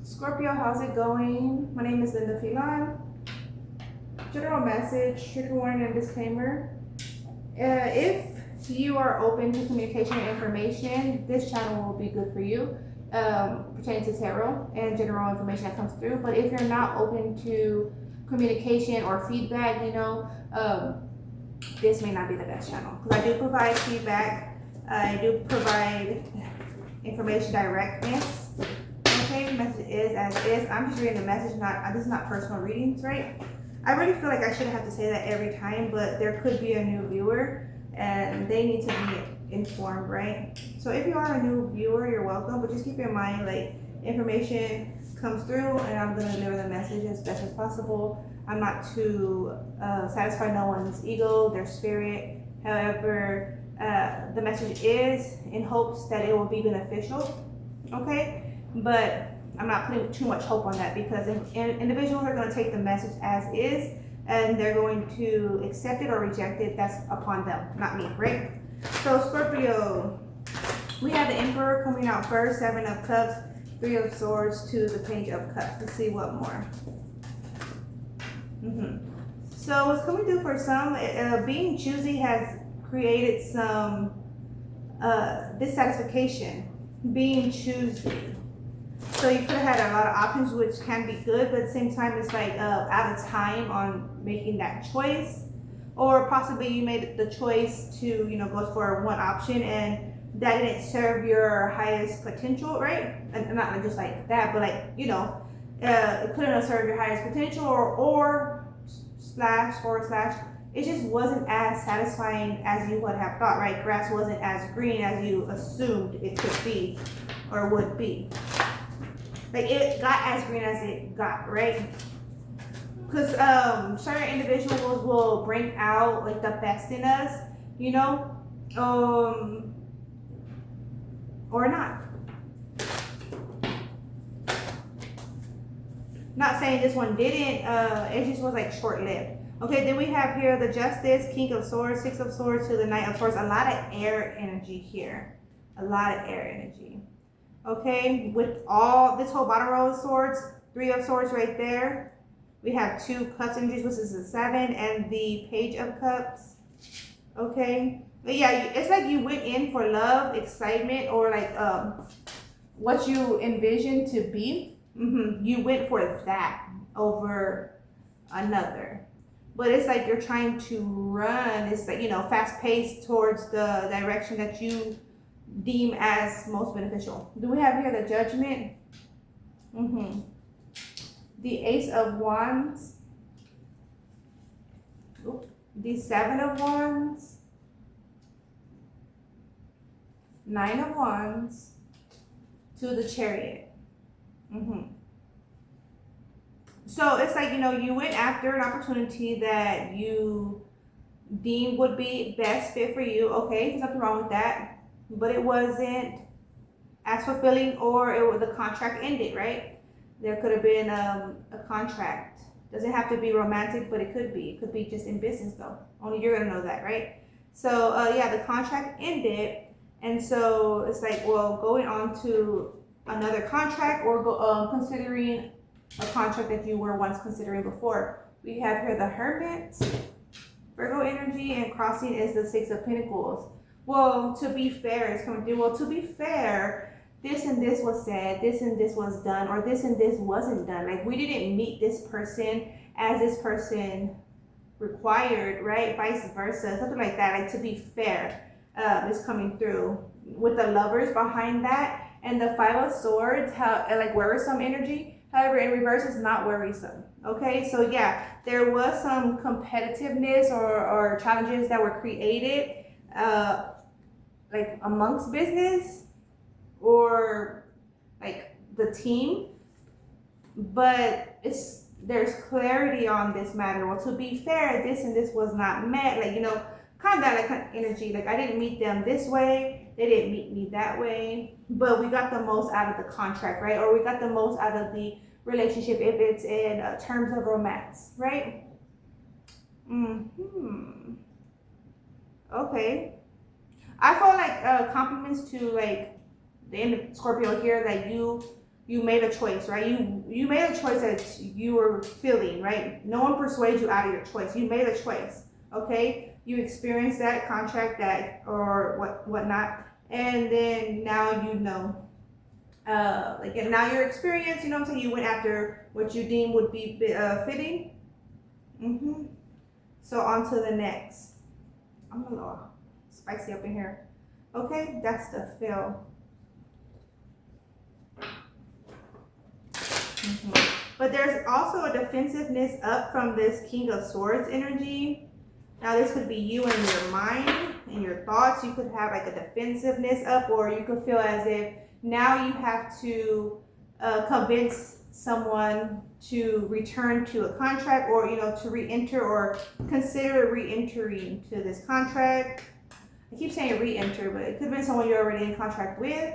Scorpio, how's it going? My name is Linda Filon. General message, trigger warning and disclaimer. If you are open to communication and information, this channel will be good for you, pertaining to tarot and general information that comes through. But if you're not open to communication or feedback, this may not be the best channel. Because I do provide feedback, I do provide information directness. Okay, the message is as is. I'm just reading the message, this is not personal readings, right? I really feel like I shouldn't have to say that every time, but there could be a new viewer and they need to be informed, right? So if you are a new viewer, you're welcome, but just keep in mind, like, information comes through and I'm gonna deliver the message as best as possible. I'm not to satisfy no one's ego, their spirit. However, the message is in hopes that it will be beneficial, okay? But I'm not putting too much hope on that, because individuals are going to take the message as is and they're going to accept it or reject it. That's upon them, not me, right? So Scorpio, we have the Emperor coming out first, 7 of Cups, 3 of Swords to the Page of Cups. Let's see what more. So what's coming through for some, being choosy has created some dissatisfaction. Being choosy. So you could have had a lot of options, which can be good, but at the same time, it's like out of time on making that choice. Or possibly you made the choice to, go for one option and that didn't serve your highest potential, right? And not just like that, but like, it couldn't have served your highest potential, or slash forward slash, it just wasn't as satisfying as you would have thought, right? Grass wasn't as green as you assumed it could be or would be. Like, it got as green as it got, right? Because certain individuals will bring out like the best in us, or not. Not saying this one didn't, it just was like short-lived. Okay, then we have here the Justice, King of Swords, 6 of Swords to the Knight of Swords. A lot of air energy here. A lot of air energy. Okay, with all this whole bottom row of swords, 3 of Swords right there. We have 2 Cups energies, which is the 7, and the Page of Cups. Okay, but yeah, it's like you went in for love, excitement, or like what you envisioned to be. You went for that over another. But it's like you're trying to run. It's like, fast paced towards the direction that you deem as most beneficial. Do we have here the Judgment? The Ace of Wands. The 7 of Wands. 9 of Wands to the Chariot. So it's like, you went after an opportunity that you deemed would be best fit for you. Okay, there's nothing wrong with that. But it wasn't as fulfilling, or the contract ended, right? There could have been a contract. Doesn't have to be romantic, but it could be. It could be just in business, though. Only you're going to know that, right? So, yeah, the contract ended. And so it's like, well, going on to another contract, or considering a contract that you were once considering before. We have here the Hermit, Virgo energy, and crossing is the 6 of Pentacles. Well, to be fair, it's coming through. Well, to be fair, this and this was said, this and this was done, or this and this wasn't done. Like, we didn't meet this person as this person required, right? Vice versa, something like that. Like, to be fair, is coming through with the Lovers behind that, and the 5 of Swords, like worrisome energy. However, in reverse, it's not worrisome. Okay, so yeah, there was some competitiveness or challenges that were created, like amongst business or like the team, but there's clarity on this matter. Well, to be fair, this and this was not met. Like, kind of that like energy. Like, I didn't meet them this way, they didn't meet me that way, but we got the most out of the contract, right? Or we got the most out of the relationship if it's in terms of romance, right? Okay. I feel like compliments to like the end of Scorpio here, that you you made a choice, right? You made a choice that you were feeling, right? No one persuades you out of your choice. You made a choice, okay? You experienced that contract, that or whatnot, and then now you know. Like, and now your experience, you know what I'm saying? You went after what you deem would be fitting. So on to the next. I'm a little spicy up in here. Okay, that's the fill. But there's also a defensiveness up from this King of Swords energy. Now this could be you in your mind, in your thoughts. You could have like a defensiveness up, or you could feel as if now you have to convince someone to return to a contract, or to re-enter or consider re-entering to this contract. I keep saying re-enter, but it could have been someone you're already in contract with.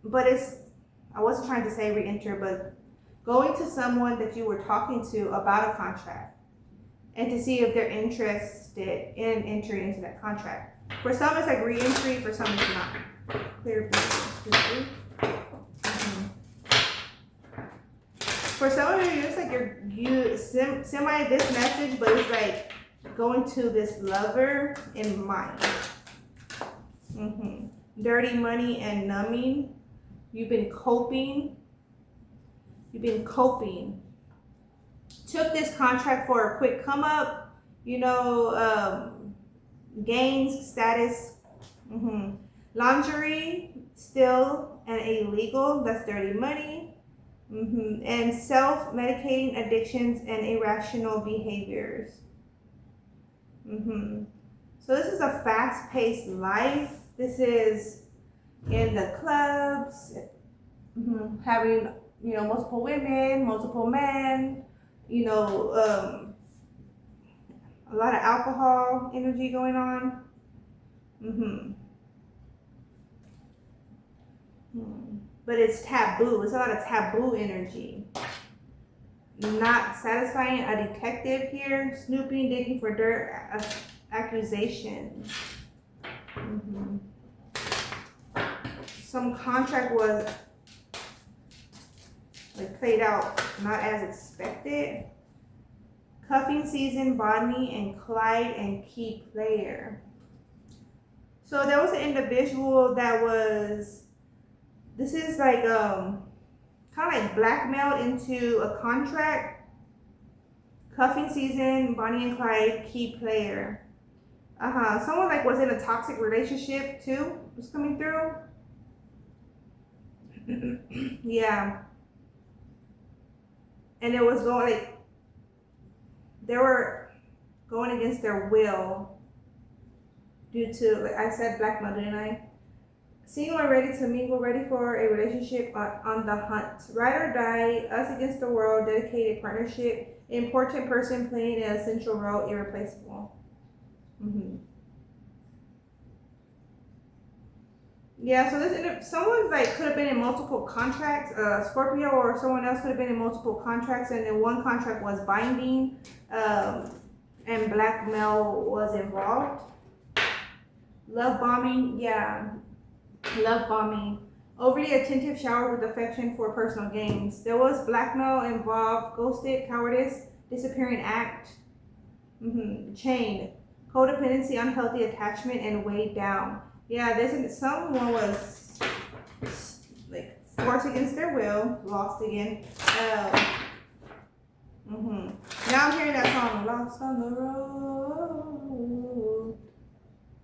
But I wasn't trying to say re-enter, but going to someone that you were talking to about a contract and to see if they're interested in entering into that contract. For some, it's like re-entry. For some, it's not. Clear. For some of you, it's like you semi this message, but it's like going to this lover in mind. Dirty money and numbing. You've been coping. Took this contract for a quick come up, gains, status. Lingerie, still and illegal. That's dirty money. And self-medicating addictions and irrational behaviors. So this is a fast-paced life. This is in the clubs, having multiple women, multiple men, a lot of alcohol energy going on. But it's taboo. It's a lot of taboo energy. Not satisfying. A detective here, snooping, digging for dirt, accusations. Some contract was like played out not as expected. Cuffing season, Bonnie and Clyde and key player. So there was an individual that was, this is like kind of like blackmailed into a contract. Cuffing season, Bonnie and Clyde, key player. Someone like was in a toxic relationship too, was coming through. Yeah. And it was going like, they were going against their will due to, like I said, blackmail, didn't I? Single and ready to mingle, ready for a relationship, on the hunt. Ride or die, us against the world, dedicated partnership, important person playing an essential role, irreplaceable. Yeah, so this someone like could have been in multiple contracts. Scorpio or someone else could have been in multiple contracts, and then one contract was binding, and blackmail was involved. Love bombing, yeah. Love bombing. Overly attentive shower with affection for personal gains. There was blackmail involved. Ghosted, cowardice, disappearing act. Chained. Codependency, unhealthy attachment, and weighed down. Yeah, someone was like forced against their will, lost again. Now I'm hearing that song, Lost on the Road.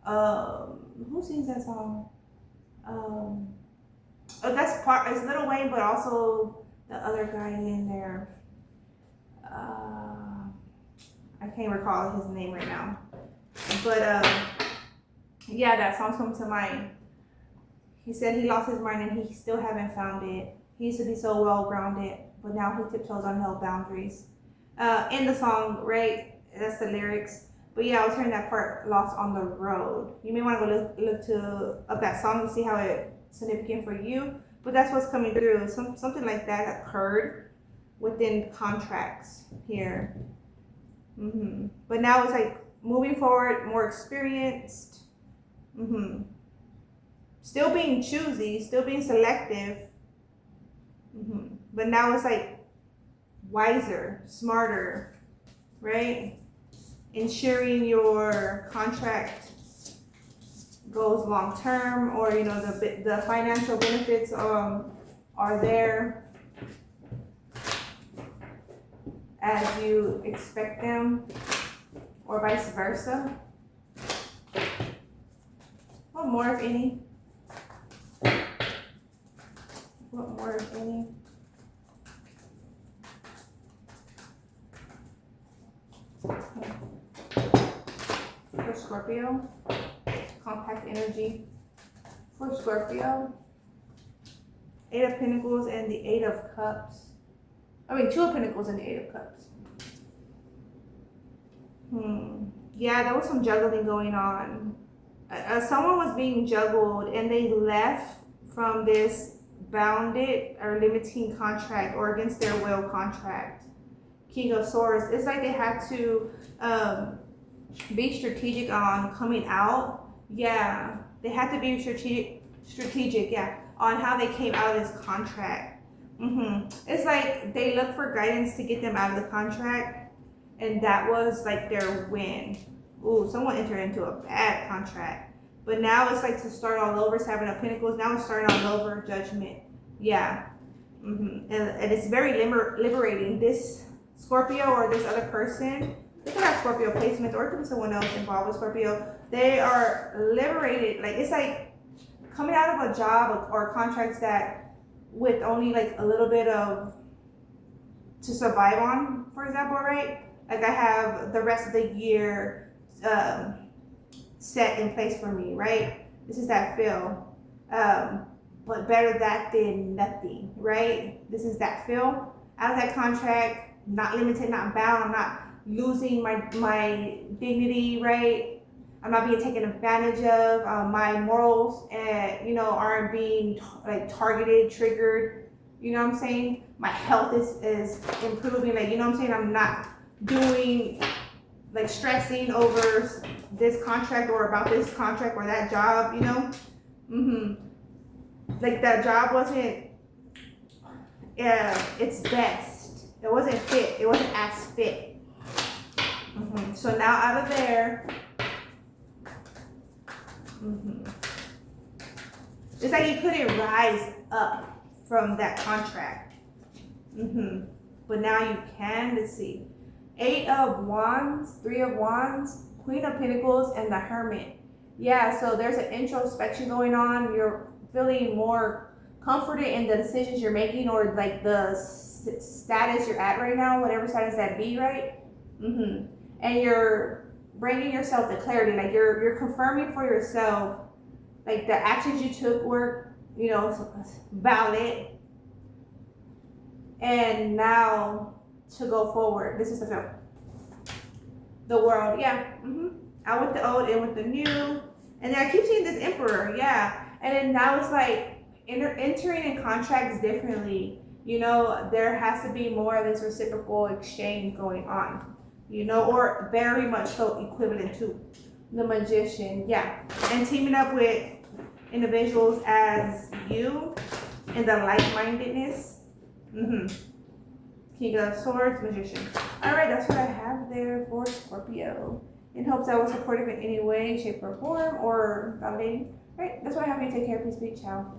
Who sings that song? It's Lil Wayne, but also the other guy in there. I can't recall his name right now. But yeah, that song's coming to mind. He said he lost his mind and he still haven't found it. He used to be so well grounded, but now he tiptoes on held boundaries. In the song, right? That's the lyrics. But yeah, I was hearing that part, Lost on the Road. You may want to go look up that song to see how it's significant for you. But that's what's coming through. Something like that occurred within contracts here. But now it's like moving forward, more experienced. Still being choosy, still being selective. But now it's like wiser, smarter, right? Ensuring your contract goes long term, or you know the financial benefits are there as you expect them, or vice versa. What more, if any? What more, if any? For Scorpio, compact energy. For Scorpio, 8 of Pentacles and the 8 of Cups. I mean, 2 of Pentacles and the 8 of Cups. Yeah, there was some juggling going on. Someone was being juggled and they left from this bounded or limiting contract or against their will contract. King of Swords. It's like they had to be strategic on coming out. Yeah, they had to be strategic, yeah, on how they came out of this contract. It's like they looked for guidance to get them out of the contract, and that was like their win. Ooh, someone entered into a bad contract, but now it's like to start all over. 7 of Pentacles. Now it's starting all over. Judgment. Yeah. And it's very liberating. This Scorpio or this other person, they could have Scorpio placements, or it could be someone else involved with Scorpio. They are liberated. Like, it's like coming out of a job or contracts that with only like a little bit of to survive on, for example, right? Like I have the rest of the year set in place for me, right? This is that feel. But better that than nothing, right? This is that feel. Out of that contract, not limited, not bound, I'm not losing my dignity, right? I'm not being taken advantage of. My morals, you know, aren't being like targeted, triggered. You know what I'm saying? My health is improving. Like, you know what I'm saying? I'm not doing like stressing over this contract or about this contract or that job. You know, like that job wasn't its best. It wasn't fit. It wasn't as fit. So now out of there, it's like you couldn't rise up from that contract. But now you can. Let's see. 8 of Wands, 3 of Wands, Queen of Pentacles, and the Hermit. Yeah, so there's an introspection going on. You're feeling more confident in the decisions you're making, or like the status you're at right now, whatever status that be, right? And you're bringing yourself to clarity. Like you're confirming for yourself, like the actions you took were, you know, valid. And now to go forward. This is the film. The World, yeah. Out with the old, in with the new. And then I keep seeing this Emperor, yeah. And then now it's like entering in contracts differently. You know, there has to be more of this reciprocal exchange going on. You know, or very much so equivalent to the Magician, yeah. And teaming up with individuals as you in the like-mindedness. King of Swords, Magician. All right, that's what I have there for Scorpio. In hopes I was supportive in any way, shape, or form, or validating. All right, that's what I have for you. Take care. Peace, be. Ciao.